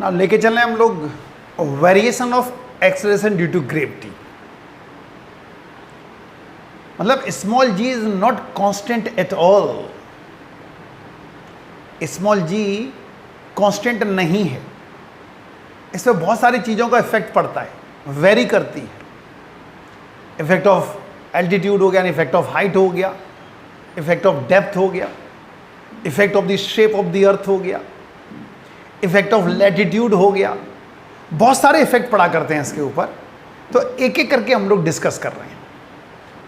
ना लेके चल रहे हैं हम लोग variation of acceleration due to gravity. मतलब small g is not constant at all, small g constant नहीं है, इसमें बहुत सारी चीज़ों का इफेक्ट पड़ता है, वेरी करती है। इफेक्ट ऑफ एल्टीट्यूड हो गया, इफेक्ट ऑफ हाइट हो गया, इफेक्ट ऑफ डेप्थ हो गया, effect of the shape of the अर्थ हो गया, इफेक्ट ऑफ लैटिट्यूड हो गया, बहुत सारे इफेक्ट पड़ा करते हैं इसके ऊपर। तो एक एक करके हम लोग डिस्कस कर रहे हैं।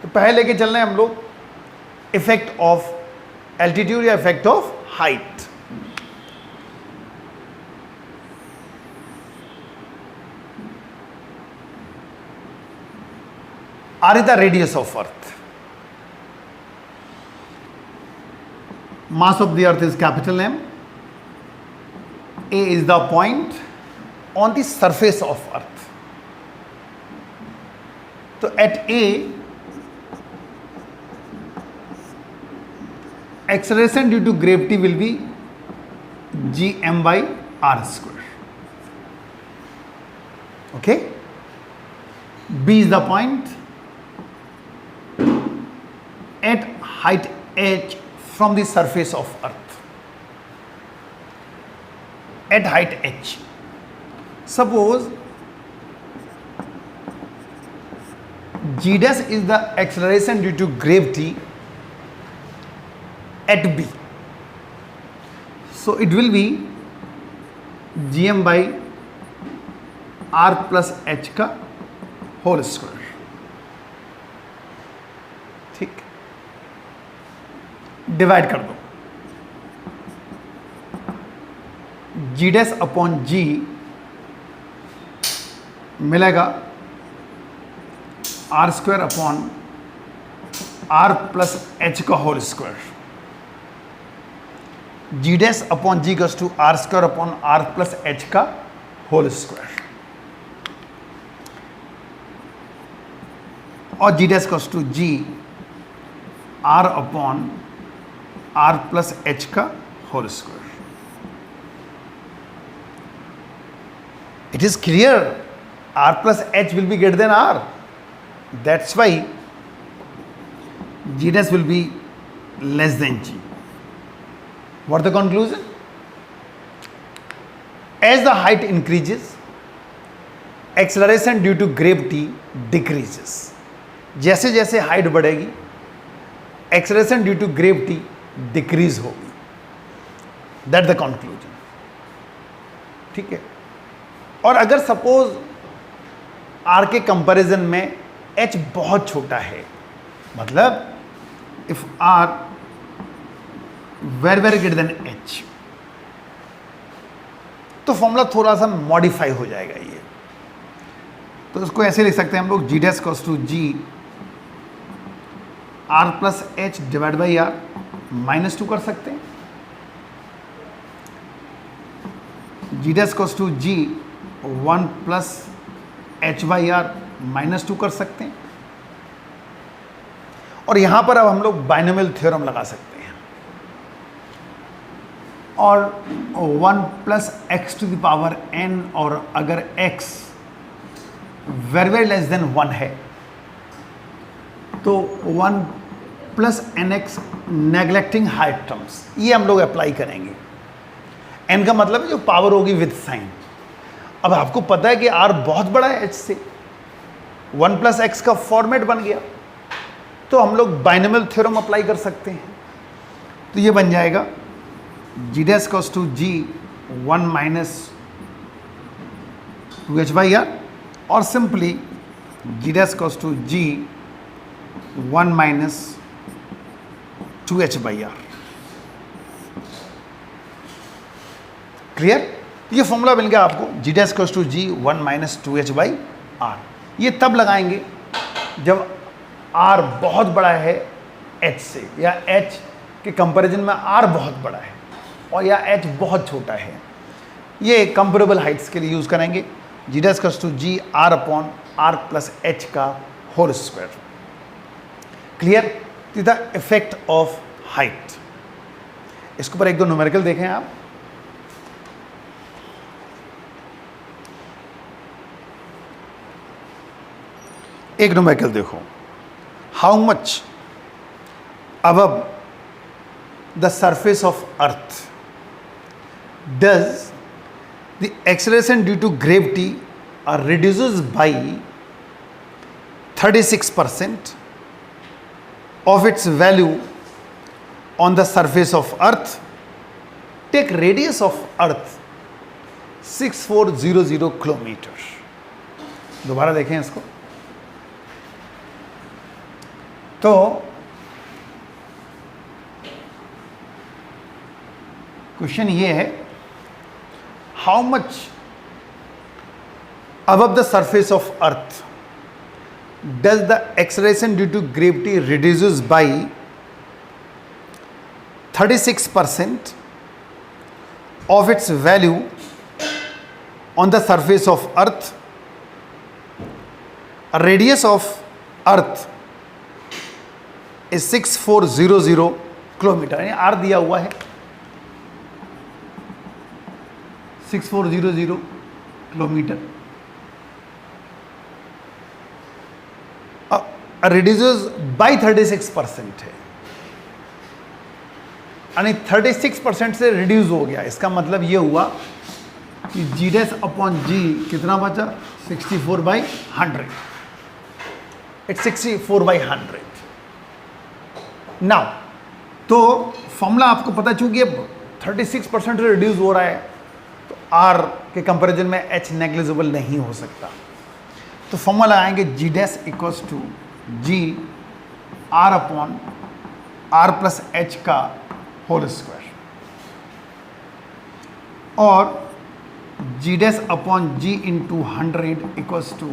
तो पहले लेके चल रहे हैं हम लोग इफेक्ट ऑफ एल्टीट्यूड या effect of height. R is the radius of earth. Mass of the earth is capital M. A is the point on the surface of earth. So at A, acceleration due to gravity will be gm by r square. Okay. B is the point. At height h from the surface of earth, at height h, suppose g dash is the acceleration due to gravity at b, so it will be gm by r plus h का whole square. ठीक, divide कर दो, g dash upon g मिलेगा r square upon r plus h का whole square. G dash upon g goes to r square upon r plus h का whole square, और g dash goes to g r upon r plus h का whole square. It is clear r plus h will be greater than r, that's why g dash will be less than g. What the conclusion? As the height increases, acceleration due to gravity decreases. जैसे जैसे height बढ़ेगी, acceleration due to gravity decrease होगी। That the conclusion. ठीक है। और अगर suppose r के comparison में एच बहुत छोटा है, मतलब if r very very greater than h, तो फॉर्मूला थोड़ा सा मॉडिफाई हो जाएगा ये। तो इसको ऐसे लिख सकते हैं हम लोग, g dash equals to g r plus h divide by r, -2 कर सकते हैं। G dash equals to g 1 plus h by r -2 कर सकते हैं। और यहां पर अब हम लोग बाइनोमियल थ्योरम लगा सकते हैं, और 1 plus X to the power n, और अगर x very very less than 1 है तो 1 plus N X neglecting higher terms, ये हम लोग अप्लाई करेंगे। n का मतलब है जो पावर होगी विद साइन। अब आपको पता है कि r बहुत बड़ा है h से, 1 प्लस एक्स का फॉर्मेट बन गया, तो हम लोग बाइनोमियल थ्योरम अप्लाई कर सकते हैं। तो ये बन जाएगा g dash equals to g 1 minus 2h by r, और simply g dash equals to g 1 minus 2h by r. Clear? ये फॉर्मूला मिल गया आपको, g dash equals to g 1 minus 2h by r. ये तब लगाएंगे जब r बहुत बड़ा है h से, या h के कंपैरिजन में r बहुत बड़ा है, और या h बहुत छोटा है। ये कंपेरेबल हाइट्स के लिए यूज करेंगे, g dash equals to g r upon r plus h का whole square. Clear? The effect of height. इसके ऊपर एक दो न्यूमेरिकल देखें आप। एक न्यूमेरिकल देखो, how much above the surface of earth does the acceleration due to gravity are reduces by 36% of its value on the surface of earth. Take radius of earth 6400 kilometre. दोबारा देखें इसको. तो question ये है, how much above the surface of earth does the acceleration due to gravity reduces by 36% of its value on the surface of earth. A radius of earth is 6400 kilometre, यानी are दिया हुआ है 6400 kilometre. Reduce by 36% है, यानी 36% से reduce हो गया. इसका मतलब ये हुआ कि जी डैश अपॉन जी कितना बचा, 64/100. इट्स 64/100. नाउ तो फॉर्मूला आपको पता, चूंकि अब 36% से रिड्यूस हो रहा है तो आर के कंपैरिजन में एच नेग्लिजिबल नहीं हो सकता. तो फॉर्मूला आएंगे g dash equals to g r upon r plus h का होल स्क्वायर, और g dash upon g into 100 equals to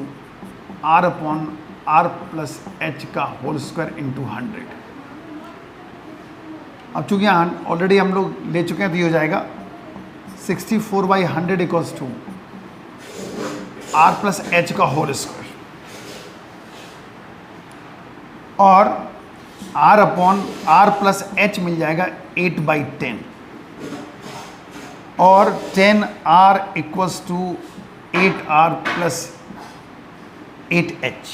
r upon r plus h का होल स्क्वायर इंटू 100. अब चूंकि ऑलरेडी हम लोग ले चुके हैं तो ये हो जाएगा 64/100 equals to r plus h का होल स्क्वायर, और r upon r plus h मिल जाएगा 8/10, और 10r equals to 8r plus 8h,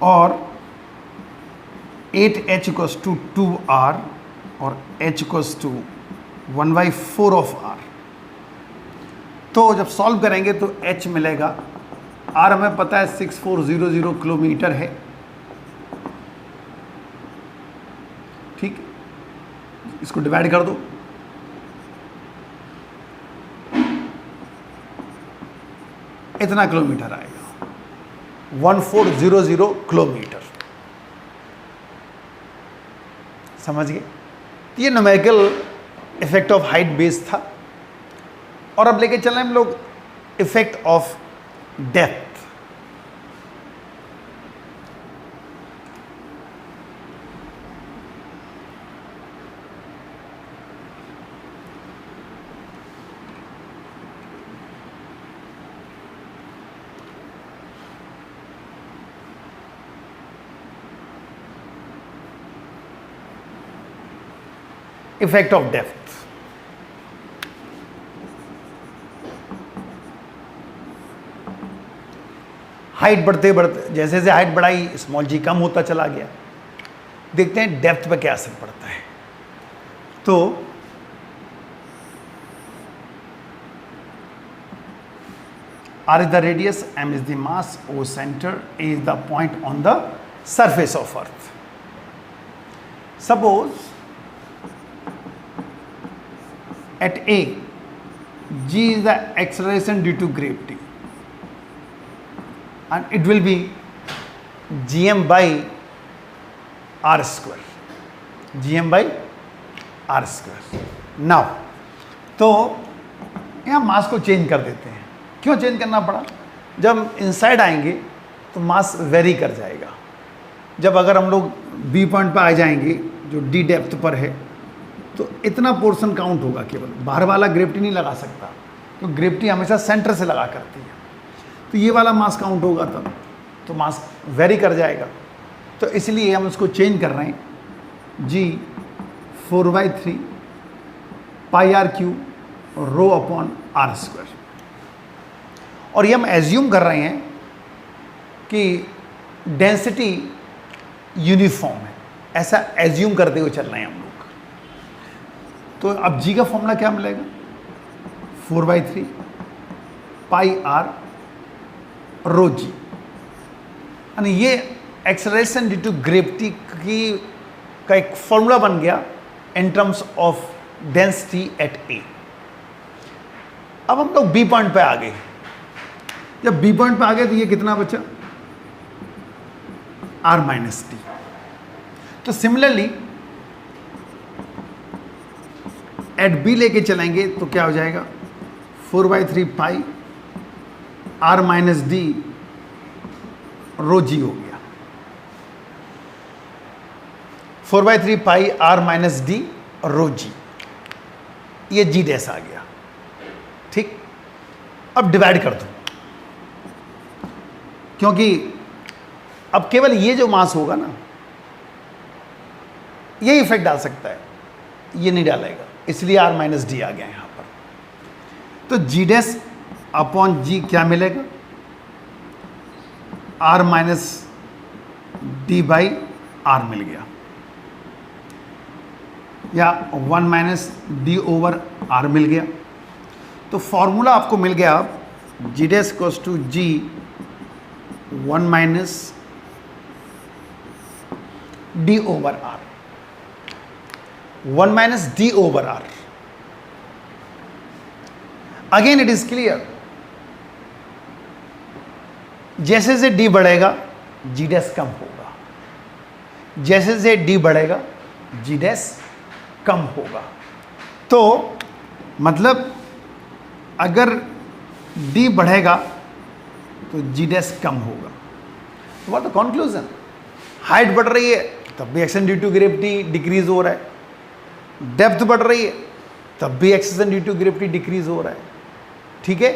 और 8h इक्वल्स टू 2r, और h equals to 1/4 of r. तो जब सॉल्व करेंगे तो h मिलेगा, r हमें पता है 6400 किलोमीटर है, ठीक. इसको डिवाइड कर दो, इतना किलोमीटर आएगा, 1400 किलोमीटर. समझ गए? ये numerical effect of height base था. और अब लेके चल रहे हैं हम लोग effect of depth. Effect of depth. Height बढ़ते बढ़ते, जैसे जैसे हाइट बढ़ाई स्मॉल जी कम होता चला गया. देखते हैं डेप्थ पे क्या असर पड़ता है. तो R is the radius, M is the mass, O center, A is the point on the surface of earth. Suppose at A, G is the acceleration due to gravity, and it will be gm by r square. gm by r square. Now, तो यहाँ मास को change कर देते हैं. क्यों change करना पड़ा? जब इनसाइड आएंगे तो मास वेरी कर जाएगा. जब अगर हम लोग बी पॉइंट पर आ जाएंगे जो डी डेप्थ पर है, तो इतना पोर्शन काउंट होगा. केवल बाहर वाला ग्रेविटी नहीं लगा सकता, तो ग्रेविटी हमेशा सेंटर से लगा करती है. तो ये वाला मास काउंट होगा तब, तो मास वेरी कर जाएगा. तो इसलिए हम इसको चेंज कर रहे हैं. G 4/3 pi r q rho upon r square. और ये हम एज्यूम कर रहे हैं कि डेंसिटी यूनिफॉर्म है, ऐसा एज्यूम करते हुए चल रहे हैं हम लोग। तो अब जी का फॉर्मूला क्या मिलेगा, 4/3 पाई आर रो जी, यानी ये एक्सेलरेशन ड्यू टू ग्रेविटी की का एक फॉर्मूला बन गया in terms of density at a. अब हम लोग बी पॉइंट पे आ गए। जब बी पॉइंट पे आ गए तो ये कितना बचा, आर माइनस टी। तो सिमिलरली एट बी लेके चलेंगे तो क्या हो जाएगा, 4/3 पाई आर माइनस डी रो जी हो गया, 4/3 पाई आर माइनस डी रो जी, ये जी डैश आ गया। ठीक, अब डिवाइड कर दो, क्योंकि अब केवल ये जो मास होगा ना, ये इफेक्ट डाल सकता है, ये नहीं डालेगा, इसलिए आर माइनस डी आ गया यहां पर। तो जी डैश अपॉन जी क्या मिलेगा, r minus d by r मिल गया, या 1 माइनस डी ओवर आर मिल गया। तो फॉर्मूला आपको मिल गया अब, g dash equals to g 1 minus d over r, 1 minus d over r. Again it is clear, जैसे से डी बढ़ेगा जी डैश कम होगा, जैसे से डी बढ़ेगा जी डैश कम होगा। तो मतलब अगर डी बढ़ेगा तो जी डैश कम होगा। तो व्हाट द कंक्लूजन, हाइट बढ़ रही है तब भी action due to gravity decrease हो रहा है, डेप्थ बढ़ रही है तब भी action due to gravity decrease हो रहा है। ठीक है,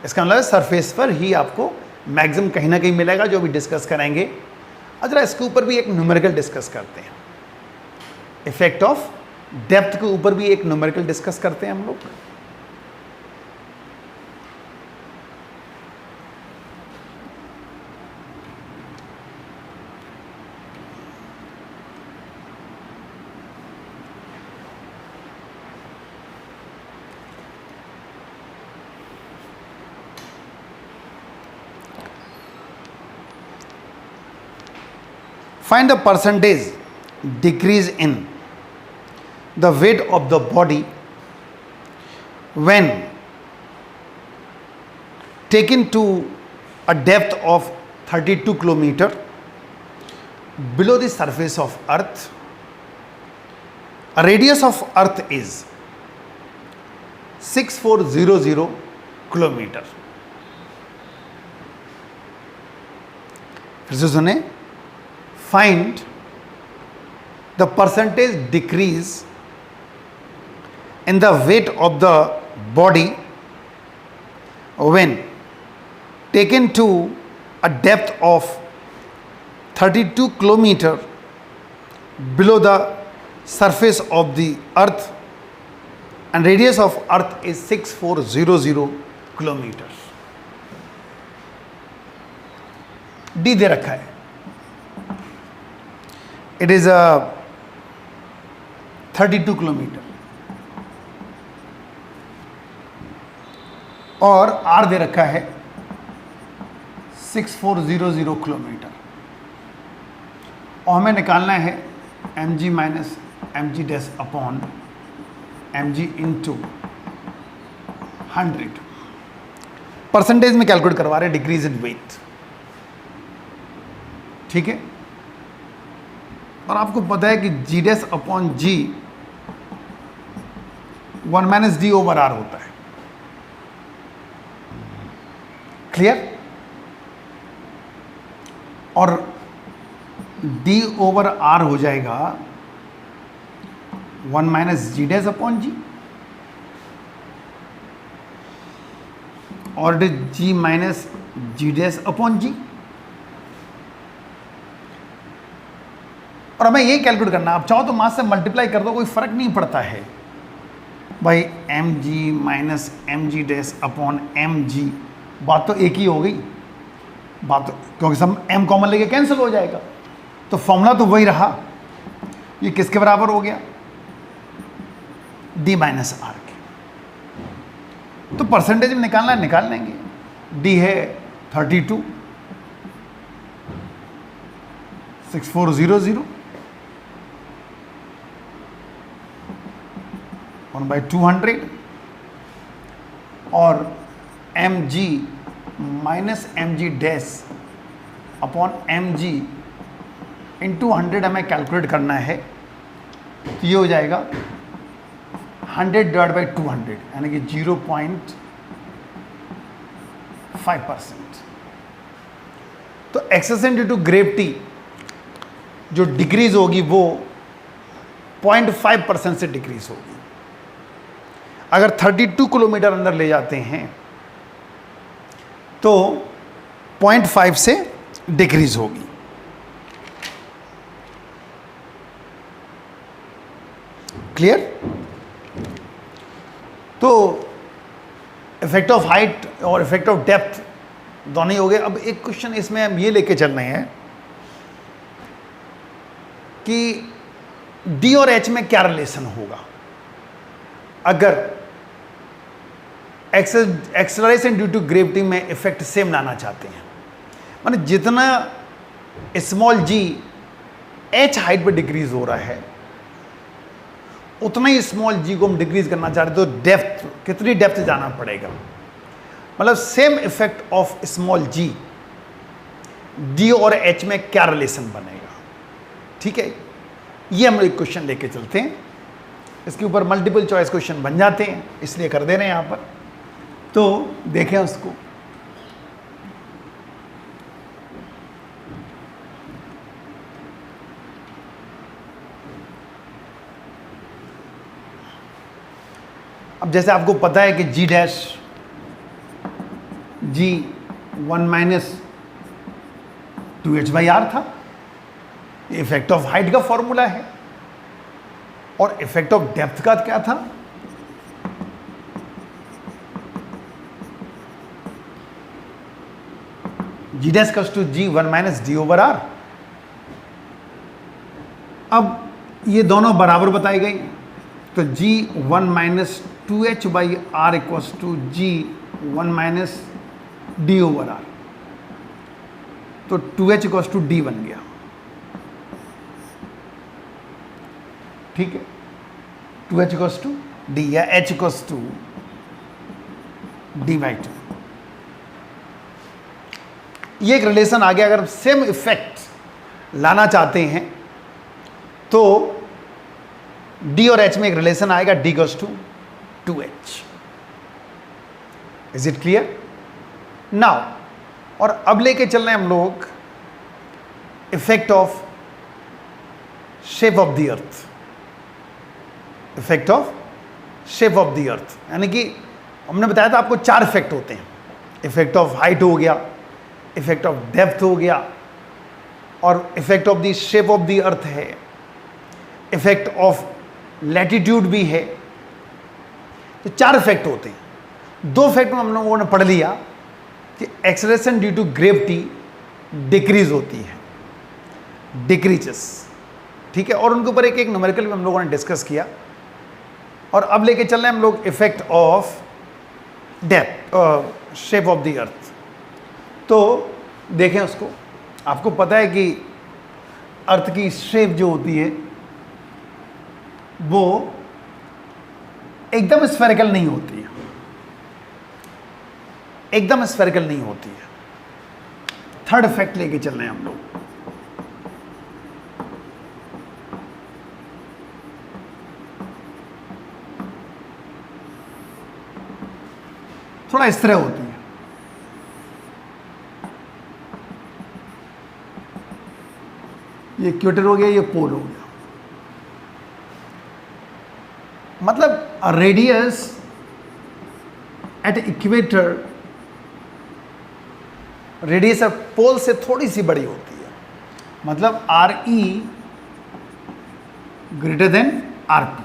इसका मतलब सरफेस पर ही आपको मैक्सिमम कहीं ना कहीं मिलेगा, जो भी डिस्कस करेंगे। अजरा इसके ऊपर भी एक न्यूमेरिकल डिस्कस करते हैं, इफेक्ट ऑफ डेप्थ के ऊपर भी एक न्यूमेरिकल डिस्कस करते हैं हम लोग। Find the percentage decrease in the weight of the body when taken to a depth of 32 kilometer below the surface of earth. A radius of earth is 6400 kilometer. फिर से सुने, find the percentage decrease in the weight of the body when taken to a depth of 32 kilometer below the surface of the earth and radius of earth is 6400 kilometers. D दे रखा है, it is a 32 kilometre, और R दे रखा है 6400 kilometre, और हमें निकालना है mg minus mg dash upon mg into 100। Percentage में कैलकुलेट करवा रहे हैं डिक्रीज इन वेट। ठीक है, और आपको पता है कि g dash upon g 1 minus d over r होता है। क्लियर, और डी ओवर आर हो जाएगा 1 माइनस जी डैश अपॉन जी, और जी माइनस जी डैश अपॉन जी। और हमें ये कैलकुलेट करना, आप चाहो तो मास से मल्टीप्लाई कर दो, कोई फर्क नहीं पड़ता है भाई। एम जी माइनस एम जी डैश अपॉन एम जी, बात तो एक ही हो गई। बात, क्योंकि सब m कॉमन लेके कैंसिल हो जाएगा, तो फॉर्मूला तो वही रहा। ये किसके बराबर हो गया? d माइनस आर के। तो परसेंटेज में निकालना है, निकाल लेंगे। d है 32 6400 1/200 और mg minus mg dash upon mg into 100 हमें कैलकुलेट करना है, तो ये हो जाएगा 100 डिवाइड बाई 200 यानी कि 0.5%। तो एक्सेसन ड्यू टू ग्रेविटी जो डिक्रीज होगी वो 0.5% से डिक्रीज होगी। अगर 32 किलोमीटर अंदर ले जाते हैं तो 0.5 से डिक्रीज होगी। क्लियर? तो इफेक्ट ऑफ हाइट और इफेक्ट ऑफ डेप्थ दोनों ही हो गए। अब एक क्वेश्चन इसमें हम ये लेके चल रहे हैं कि डी और एच में क्या रिलेशन होगा अगर एक्सेलरेशन ड्यू टू ग्रेविटी में इफेक्ट सेम लाना चाहते हैं। माने जितना स्मॉल जी एच हाइट पे डिक्रीज हो रहा है उतना ही स्मॉल जी को हम डिक्रीज करना चाह रहे, तो डेप्थ, कितनी डेप्थ जाना पड़ेगा। मतलब same effect of small G, D और एच में क्या रिलेशन बनेगा। ठीक है, ये हम एक क्वेश्चन लेके चलते हैं। इसके ऊपर मल्टीपल चॉइस क्वेश्चन बन जाते हैं, इसलिए कर दे रहे हैं यहां पर। तो देखें उसको। अब जैसे आपको पता है कि जी डैश जी 1 माइनस 2h/r था, इफेक्ट ऑफ हाइट का फॉर्मूला है। और इफेक्ट ऑफ डेप्थ का क्या था? G dash goes to g 1 minus d/r। अब ये दोनों बराबर बताई गई, तो g 1 minus 2h/r equals to g 1 minus d/r। तो 2h इक्वल्स टू d बन गया। ठीक है, 2h इक्वल्स टू d या h इक्वल्स टू d/2। ये एक रिलेशन आ गया। अगर सेम इफेक्ट लाना चाहते हैं तो d और h में एक रिलेशन आएगा, d equals to 2h। Is it clear now? और अब लेके चल रहे हैं हम लोग effect of shape of the earth. Effect of shape of the earth यानी कि हमने बताया था आपको 4 इफेक्ट होते हैं। इफेक्ट ऑफ हाइट हो गया, इफेक्ट ऑफ डेप्थ हो गया, और effect of the shape of the अर्थ है, इफेक्ट ऑफ लैटिट्यूड भी है। तो 4 इफेक्ट होते हैं। 2 इफेक्ट में हम लोगों ने पढ़ लिया कि acceleration due to gravity decrease होती है, डिक्रीजेस। ठीक है, और उनके ऊपर एक एक न्यूमेरिकल भी हम लोगों ने डिस्कस किया। और अब लेके चल रहे हैं हम लोग effect of depth, shape of the अर्थ। तो देखें उसको। आपको पता है कि अर्थ की शेप जो होती है वो एकदम स्फेरिकल नहीं होती है, एकदम स्फेरिकल नहीं होती है। थर्ड इफेक्ट लेके चल रहे हैं हम लोग। थोड़ा इस तरह होती है। ये इक्वेटर हो गया, ये पोल हो गया। मतलब radius at equator, radius of pole से थोड़ी सी बड़ी होती है। मतलब r e greater than r p,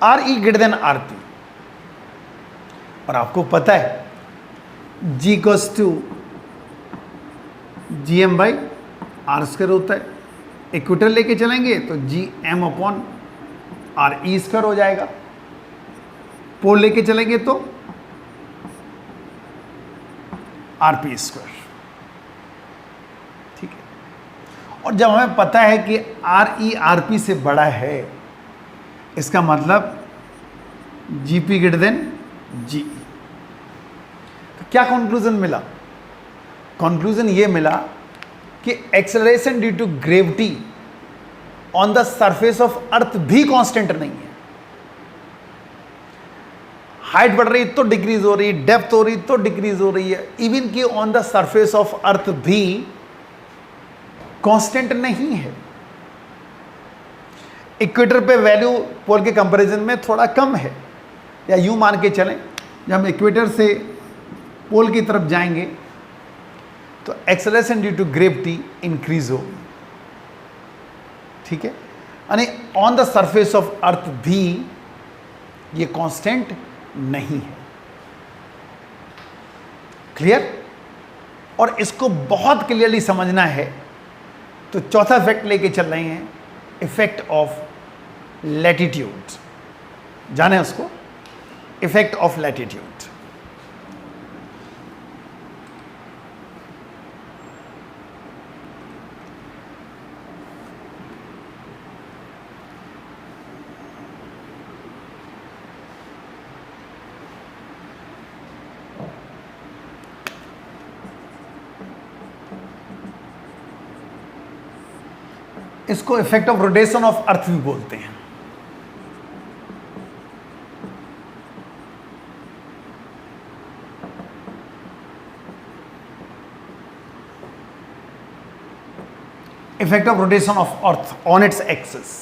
r e greater than r p. और आपको पता है g equals to g m by r square होता है। इक्वेटर लेके चलेंगे तो g m upon r e square हो जाएगा। पोल लेके चलेंगे तो आर पी स्क्वायर। ठीक है। और जब हमें पता है कि आर ई आर पी से बड़ा है, इसका मतलब G P greater than G. तो क्या कंक्लूजन मिला? कंक्लूजन ये मिला कि acceleration due to gravity on the surface of earth भी कांस्टेंट नहीं है। हाइट बढ़ रही तो डिक्रीज हो रही है, डेप्थ हो रही तो डिक्रीज हो रही है, इवन कि on the surface of earth भी कांस्टेंट नहीं है। इक्वेटर पे वैल्यू पोल के कंपैरिजन में थोड़ा कम है, या यूं मान के चलें जब हम इक्वेटर से पोल की तरफ जाएंगे तो acceleration due to gravity increase होगी। ठीक है, यानी on the surface of earth भी ये कांस्टेंट नहीं है। क्लियर? और इसको बहुत क्लियरली समझना है तो चौथा इफेक्ट लेके चल रहे हैं, इफेक्ट ऑफ लैटिट्यूड। जाने उसको, इफेक्ट ऑफ लैटिट्यूड। इसको effect of rotation of earth भी बोलते हैं। Effect of rotation of earth on its axis,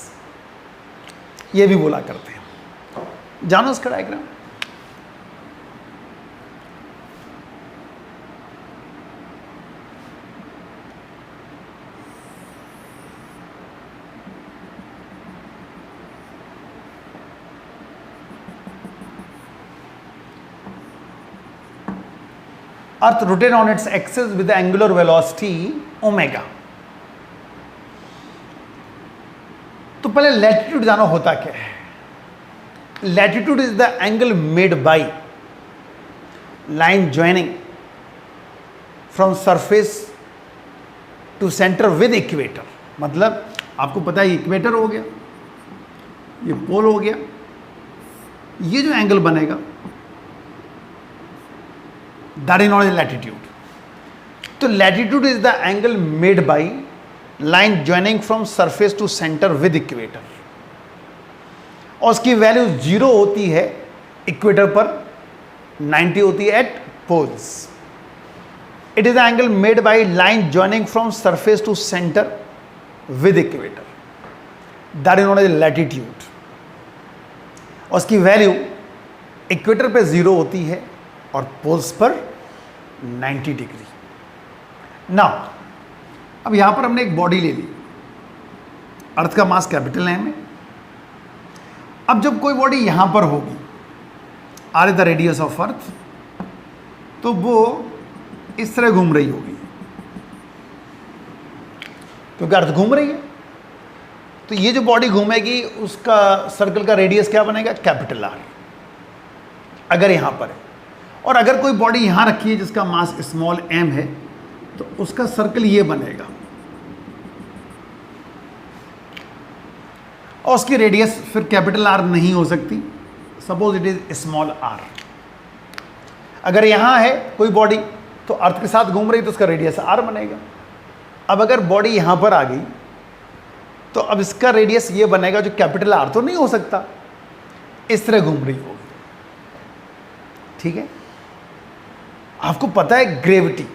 ये भी बोला करते हैं। जानो इसका diagram. Earth rotate on its axis with angular velocity omega. तो पहले लैटिट्यूड जानो होता क्या है। Latitude is the angle made by line joining from surface to centre with equator. मतलब आपको पता है इक्वेटर हो गया, ये पोल हो गया, ये जो एंगल बनेगा that is not is latitude. तो latitude is the angle made by line joining from surface to centre with equator, और उसकी वैल्यू 0 होती है इक्वेटर पर, 90 होती है at poles. It is the angle made by line joining from surface to centre with equator, that is not is latitude, और उसकी value equator पे 0 होती है और पोल्स पर 90 डिग्री। नाउ अब यहां पर हमने एक बॉडी ले ली, अर्थ का मास कैपिटल एम है। अब जब कोई बॉडी यहां पर होगी, R is the radius of earth, तो वो इस तरह घूम रही होगी क्योंकि अर्थ घूम रही है। तो ये जो बॉडी घूमेगी उसका सर्कल का रेडियस क्या बनेगा? कैपिटल आर, अगर यहां पर है। और अगर कोई बॉडी यहां रखी है जिसका मास स्मॉल एम है तो उसका सर्कल ये बनेगा, और उसकी रेडियस फिर कैपिटल आर नहीं हो सकती, suppose it is small R. अगर यहां है कोई बॉडी तो अर्थ के साथ घूम रही तो उसका रेडियस आर बनेगा। अब अगर बॉडी यहां पर आ गई तो अब इसका रेडियस ये बनेगा जो कैपिटल आर तो नहीं हो सकता, इस तरह घूम रही होगी। ठीक है, आपको पता है ग्रेविटी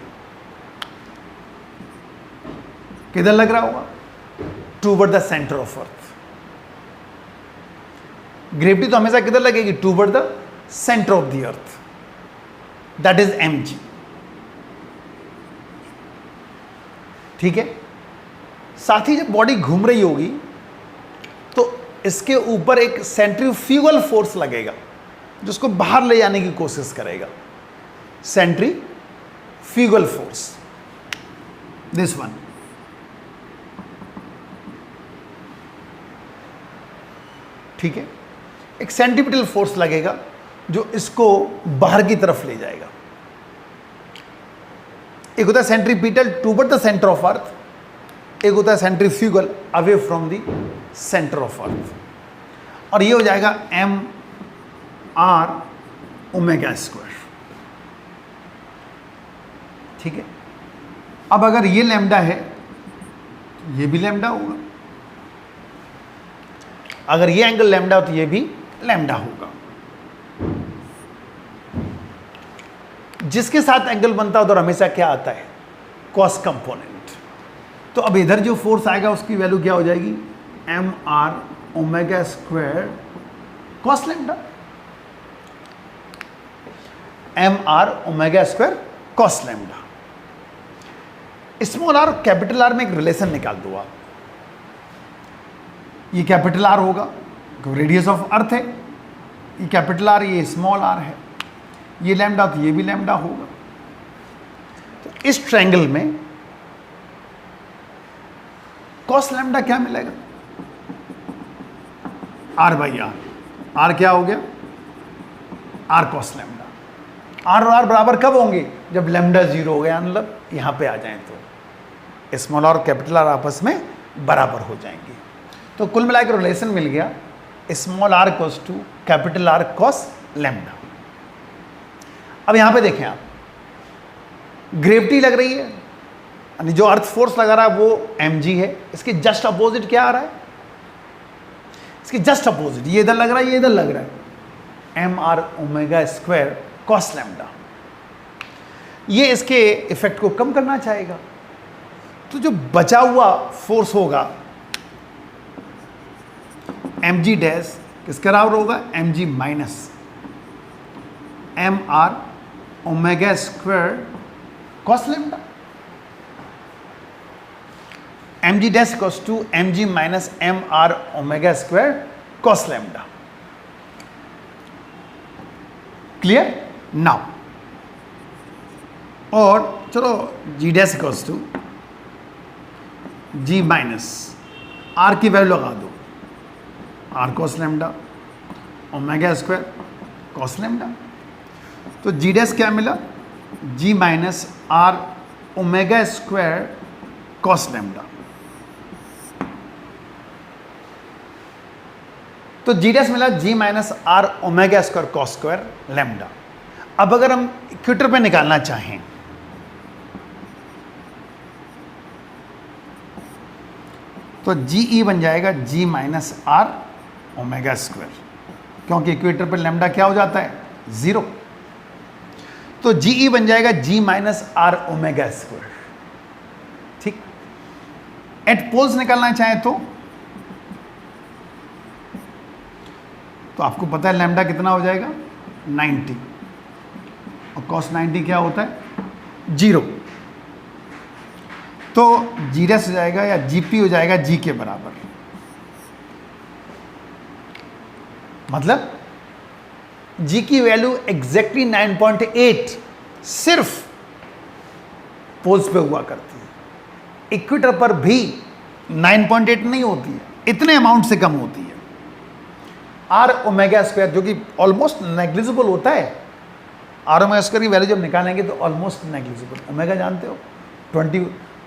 किधर लग रहा होगा? Toward the centre of earth. Gravity तो हमेशा किधर लगेगी? Toward the centre of the earth, that is mg। ठीक है, साथ ही जब बॉडी घूम रही होगी तो इसके ऊपर एक सेंट्रीफ्यूगल फोर्स लगेगा जिसको बाहर ले जाने की कोशिश करेगा, सेंट्रीफ्यूगल फोर्स। This one. ठीक है, एक सेंट्रीपिटल फोर्स लगेगा जो इसको बाहर की तरफ ले जाएगा। एक होता है centripetal toward the centre of अर्थ, एक होता है centrifugal away from the centre of अर्थ, और ये हो जाएगा एम आर ओमेगा स्क्वायर। ठीक है, अब अगर ये लैम्डा है ये भी लैम्डा होगा, अगर ये एंगल लैम्डा हो तो ये भी लैम्डा होगा। जिसके साथ एंगल बनता है उधर हमेशा क्या आता है, कॉस कंपोनेंट। तो अब इधर जो फोर्स आएगा उसकी वैल्यू क्या हो जाएगी, M are omega square cos lambda, M are omega square cos lambda. Small R capital R में एक रिलेशन निकाल दो आप। ये कैपिटल आर होगा, रेडियस ऑफ अर्थ है, ये कैपिटल आर, ये स्मॉल आर है, ये लैम्डा तो ये भी लैम्डा होगा। तो इस ट्रायंगल में कॉस लैम्डा क्या मिलेगा, आर बाई आर। आर क्या हो गया, आर कॉस लैम्डा। आर और आर बराबर कब होंगे, जब लैम्डा जीरो हो गया, मतलब यहां पे आ जाए तो स्मॉल और कैपिटल आर आपस में बराबर हो जाएंगे। तो कुल मिलाकर रिलेशन मिल गया, small R cos to capital R cos lambda. अब यहां पे देखें आप, ग्रेविटी लग रही है, यानी जो अर्थ फोर्स लगा रहा है वो mg है। इसके जस्ट अपोजिट क्या आ रहा है, इसके जस्ट अपोजिट ये इधर लग रहा है, ये इधर लग रहा है, M are omega square cos lambda. ये इसके इफेक्ट को कम करना चाहेगा, तो जो बचा हुआ फोर्स होगा mg डैश किसके बराबर होगा, mg minus M R omega square cos lambda. mg dash equals to mg minus M R omega square cos lambda. Clear now, और चलो g dash equals to g minus r की value लगा दो, r cos lambda omega square cos lambda. तो g dash क्या मिला, g minus r omega square cos lambda. तो g dash मिला g minus r omega square cos square lambda. अब अगर हम इक्वेटर पे निकालना चाहें तो GE बन जाएगा g minus r omega square, क्योंकि इक्वेटर पर लैम्डा क्या हो जाता है, जीरो। तो GE बन जाएगा g minus r omega square. ठीक, एट पोल्स निकालना चाहें तो आपको पता है लैम्डा कितना हो जाएगा, 90, और कॉस 90 क्या होता है, जीरो। तो जी डैश हो जाएगा या जीपी हो जाएगा जी के बराबर। मतलब जी की वैल्यू एग्जैक्टली 9.8 सिर्फ पोल्स पे हुआ करती है, इक्वेटर पर भी 9.8 नहीं होती है, इतने अमाउंट से कम होती है। आर ओमेगा स्क्वायर जो कि ऑलमोस्ट नेग्लिजिबल होता है, आर ओमेगा स्क्वायर की वैल्यू जब निकालेंगे तो ऑलमोस्ट नेग्लिजिबल। ओमेगा जानते हो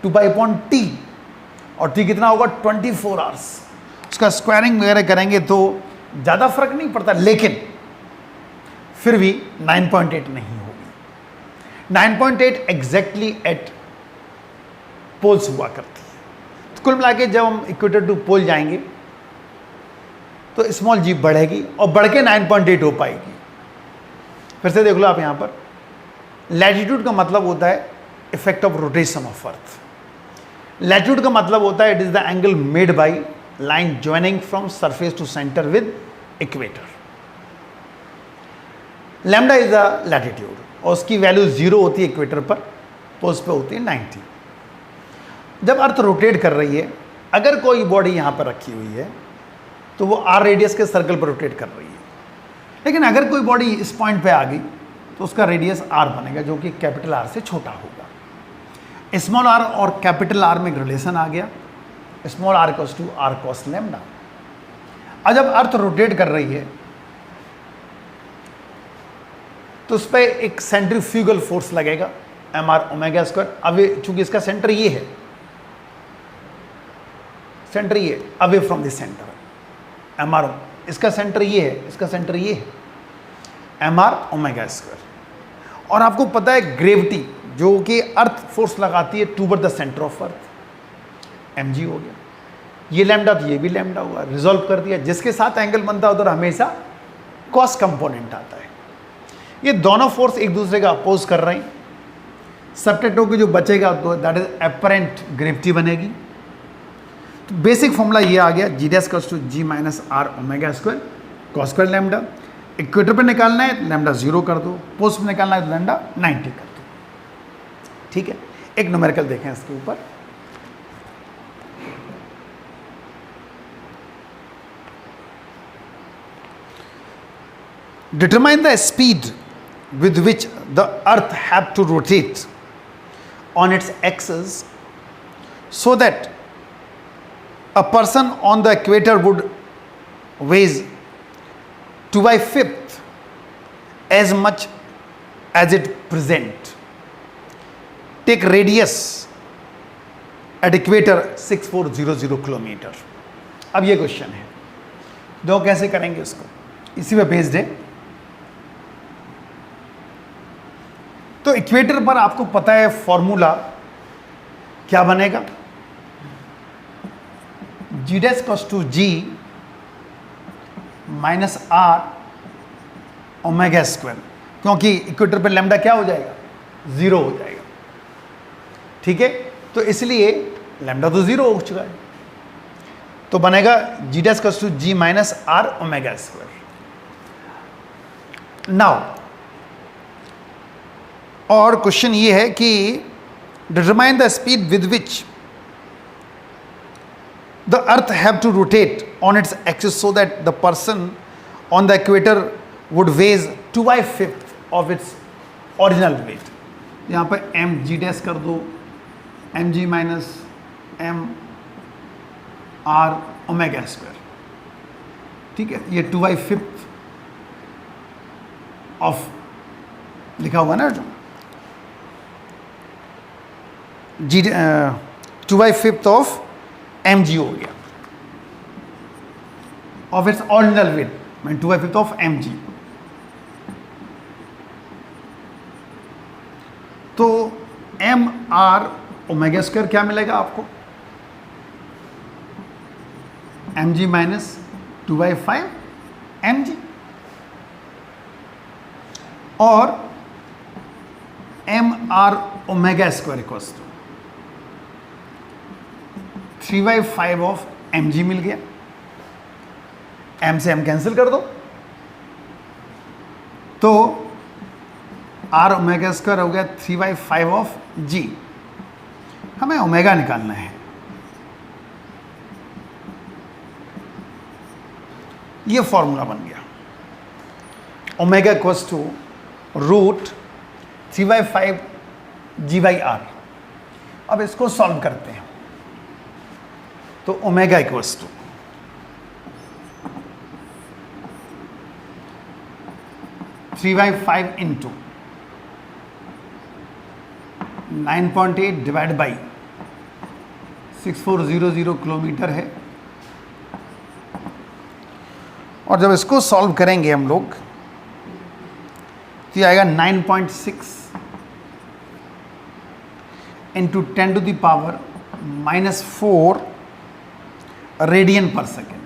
2 पाई अपॉन टी, और टी कितना होगा 24 आवर्स। उसका स्क्वायरिंग वगैरह करेंगे तो ज़्यादा फर्क नहीं पड़ता, लेकिन फिर भी 9.8 नहीं होगी। 9.8 एग्जैक्टली एट पोल्स हुआ करती है। तो कुल मिला के जब हम इक्वेटर टू पोल जाएंगे तो स्मॉल जी बढ़ेगी और बढ़ के 9.8 हो पाएगी। फिर से देख लो आप यहाँ पर, लैटिट्यूड का मतलब होता है effect of rotation of earth. Latitude का मतलब होता है it is the angle made by line joining from surface to centre with equator. Lambda is the latitude, और उसकी वैल्यू 0 होती है इक्वेटर पर, पोल्स पे होती है 90। जब अर्थ रोटेट कर रही है, अगर कोई बॉडी यहाँ पर रखी हुई है तो वो आर रेडियस के सर्कल पर रोटेट कर रही है, लेकिन अगर कोई बॉडी इस पॉइंट पे आ गई तो उसका रेडियस आर बनेगा, जो कि कैपिटल आर से छोटा होगा। स्मॉल आर और कैपिटल आर में एक रिलेशन आ गया, small R equals to R cos lambda. अब जब अर्थ रोटेट कर रही है तो उस पर एक सेंट्रीफ्यूगल फोर्स लगेगा एम आर ओमेगा स्क्वायर। अब चूंकि इसका सेंटर ये है, सेंटर ये away from the centre M R, इसका सेंटर ये है, इसका सेंटर ये है, एम आर ओमेगा स्क्वायर। और आपको पता है ग्रेविटी जो कि अर्थ फोर्स लगाती है toward the centre of earth, M G हो गया। ये लैम्डा तो ये भी लैम्डा हुआ, रिजॉल्व कर दिया। जिसके साथ एंगल बनता है उधर हमेशा कॉस कंपोनेंट आता है। ये दोनों फोर्स एक दूसरे का अपोज कर रहे हैं, सब्ट्रैक्ट होकर जो बचेगा तो दैट इज एपरेंट ग्रेविटी बनेगी। तो बेसिक फॉर्मूला ये आ गया, g dash equals to g minus r omega square cos square lambda. Equator पे निकालना है लैम्डा 0 कर दो, पोस्ट में निकालना है तो लैम्डा 90 कर दो। ठीक है, एक न्यूमेरिकल देखें इसके ऊपर। Determine the speed with which the earth have to rotate on its axis so that a person on the equator would weigh 2/5 as much as it present. Take radius at equator 6400 kilometre. अब ये question है, दो कैसे करेंगे उसको, इसी में based है। तो इक्वेटर पर आपको पता है फॉर्मूला क्या बनेगा, g dash equals to g minus r omega square, क्योंकि इक्वेटर पर लैम्डा क्या हो जाएगा, 0 हो जाएगा। ठीक है, तो इसलिए लैम्डा तो 0 हो चुका है, तो बनेगा g dash equals to g minus r omega square. Now और क्वेश्चन ये है कि determine the speed with which the earth have to rotate on its axis so that the person on the equator would weigh 2/5 of its original weight. यहाँ पर m जी dash कर दो, m जी minus M R omega square. ठीक है, ये 2/5 of लिखा हुआ ना, जो जी 2/5 ऑफ एम जी हो गया ऑफ इट्स ऑरिजिनल वेट, मैं 2/5 ऑफ एम जी। तो एम आर ओमेगा स्क्वायर क्या मिलेगा आपको, एम जी माइनस 2/5 एम जी, और m are omega square equals to 3/5 of m g मिल गया। एम से एम कैंसिल कर दो, तो आर ओमेगा स्क्वायर हो गया 3/5 ऑफ जी। हमें ओमेगा निकालना है, ये फॉर्मूला बन गया, omega equals to root 3/5 G by R. अब इसको सॉल्व करते हैं, तो omega equals to 3/5 into 9.8 divide by 6400 kilometre है। और जब इसको सॉल्व करेंगे हम लोग तो ये आएगा 9.6 into 10 to the power -4 radian per second.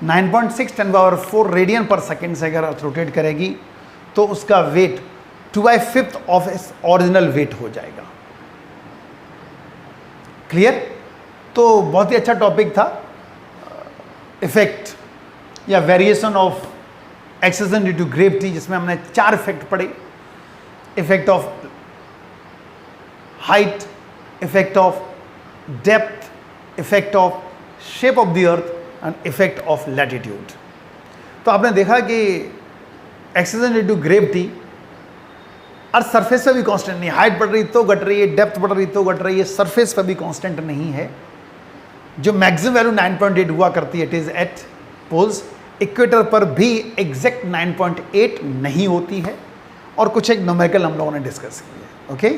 Nine point six 10⁴ radian per second से अगर अर्थ रोटेट करेगी तो उसका वेट 2/5 ऑफ इस ओरिजिनल वेट हो जाएगा। क्लियर? तो बहुत ही अच्छा टॉपिक था, इफेक्ट या variation of acceleration due to gravity, जिसमें हमने 4 इफेक्ट पढ़े। Effect of height, effect of depth, effect of shape of the earth and effect of latitude. तो आपने देखा कि acceleration due to gravity earth surface पे भी कांस्टेंट नहीं है, हाइट बढ़ रही तो घट रही है, डेप्थ बढ़ रही तो घट रही है, सरफेस पे भी कांस्टेंट नहीं है। जो मैक्सिमम वैल्यू 9.8 हुआ करती है it is at poles, equator पर भी एग्जैक्ट 9.8 नहीं होती है, और कुछ एक न्यूमेरिकल हम लोगों ने डिस्कस किया है। ओके